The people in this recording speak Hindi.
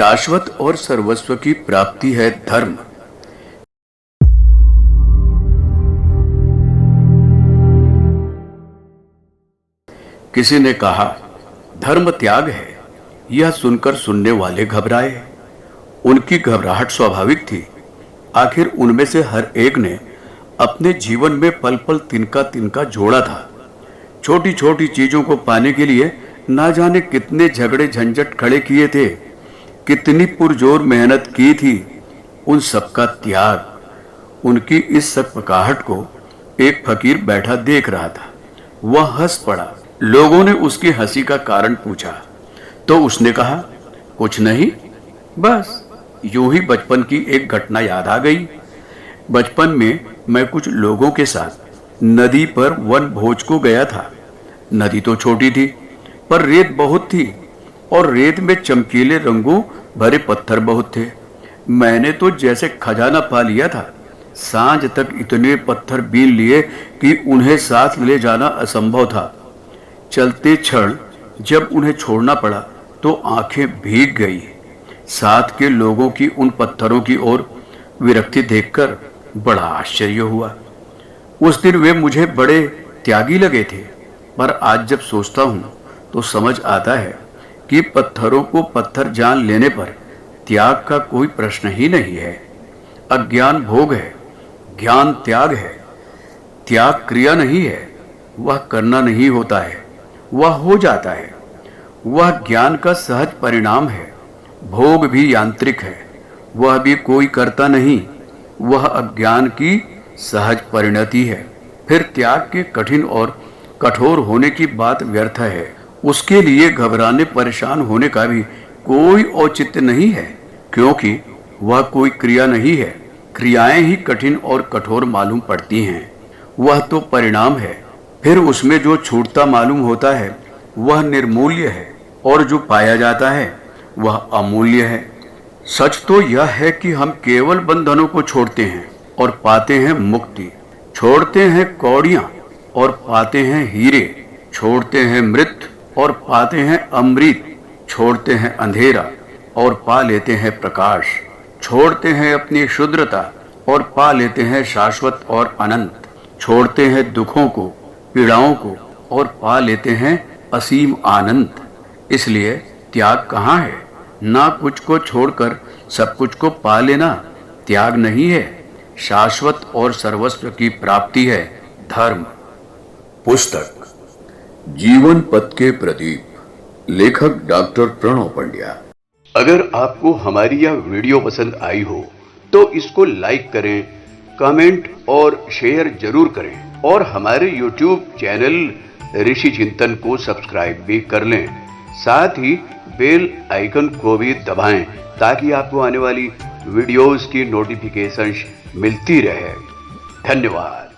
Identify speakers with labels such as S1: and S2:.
S1: शाश्वत और सर्वस्व की प्राप्ति है धर्म। किसी ने कहा धर्म त्याग है। यह सुनकर सुनने वाले घबराए। उनकी घबराहट स्वाभाविक थी। आखिर उनमें से हर एक ने अपने जीवन में पल पल तिनका तिनका जोड़ा था। छोटी छोटी चीजों को पाने के लिए ना जाने कितने झगड़े झंझट खड़े किए थे, कितनी पुरजोर मेहनत की थी। उन सबका त्याग। उनकी इस सकपकाहट को एक फकीर बैठा देख रहा था। वह हंस पड़ा। लोगों ने उसकी हंसी का कारण पूछा तो उसने कहा, कुछ नहीं, बस यूं ही बचपन की एक घटना याद आ गई। बचपन में मैं कुछ लोगों के साथ नदी पर वन भोज को गया था। नदी तो छोटी थी पर रेत बहुत थी और रेत में चमकीले रंगों भरे पत्थर बहुत थे। मैंने तो जैसे खजाना पा लिया था। सांझ तक इतने पत्थर बीन लिए कि उन्हें साथ ले जाना असंभव था। चलते क्षण जब उन्हें छोड़ना पड़ा तो आंखें भीग गई। साथ के लोगों की उन पत्थरों की ओर विरक्ति देखकर बड़ा आश्चर्य हुआ। उस दिन वे मुझे बड़े त्यागी लगे थे, पर आज जब सोचता हूँ तो समझ आता है कि पत्थरों को पत्थर जान लेने पर त्याग का कोई प्रश्न ही नहीं है। अज्ञान भोग है, ज्ञान त्याग है। त्याग क्रिया नहीं है, वह करना नहीं होता है, वह हो जाता है। वह ज्ञान का सहज परिणाम है। भोग भी यांत्रिक है, वह भी कोई करता नहीं, वह अज्ञान की सहज परिणति है। फिर त्याग के कठिन और कठोर होने की बात व्यर्थ है। उसके लिए घबराने परेशान होने का भी कोई औचित्य नहीं है, क्योंकि वह कोई क्रिया नहीं है। क्रियाएं ही कठिन और कठोर मालूम पड़ती हैं, वह तो परिणाम है। फिर उसमें जो छूटता मालूम होता है वह निर्मूल्य है और जो पाया जाता है वह अमूल्य है। सच तो यह है कि हम केवल बंधनों को छोड़ते हैं और पाते हैं मुक्ति, छोड़ते हैं कौड़ियां और पाते हैं हीरे, छोड़ते हैं मृत और पाते हैं अमृत, छोड़ते हैं अंधेरा और पा लेते हैं प्रकाश, छोड़ते हैं अपनी क्षुद्रता और पा लेते हैं शाश्वत और अनंत, छोड़ते हैं दुखों को, पीड़ाओं को और पा लेते हैं असीम आनंद। इसलिए त्याग कहाँ है? ना कुछ को छोड़कर सब कुछ को पा लेना त्याग नहीं है, शाश्वत और सर्वस्व की प्राप्ति है धर्म। पुस्तक जीवन पथ के प्रदीप, लेखक डॉक्टर प्रणव पंड्या। अगर आपको हमारी यह वीडियो पसंद आई हो तो इसको लाइक करें, कमेंट और शेयर जरूर करें और हमारे यूट्यूब चैनल ऋषि चिंतन को सब्सक्राइब भी कर लें। साथ ही बेल आइकन को भी दबाएं ताकि आपको आने वाली वीडियोस की नोटिफिकेशंस मिलती रहे। धन्यवाद।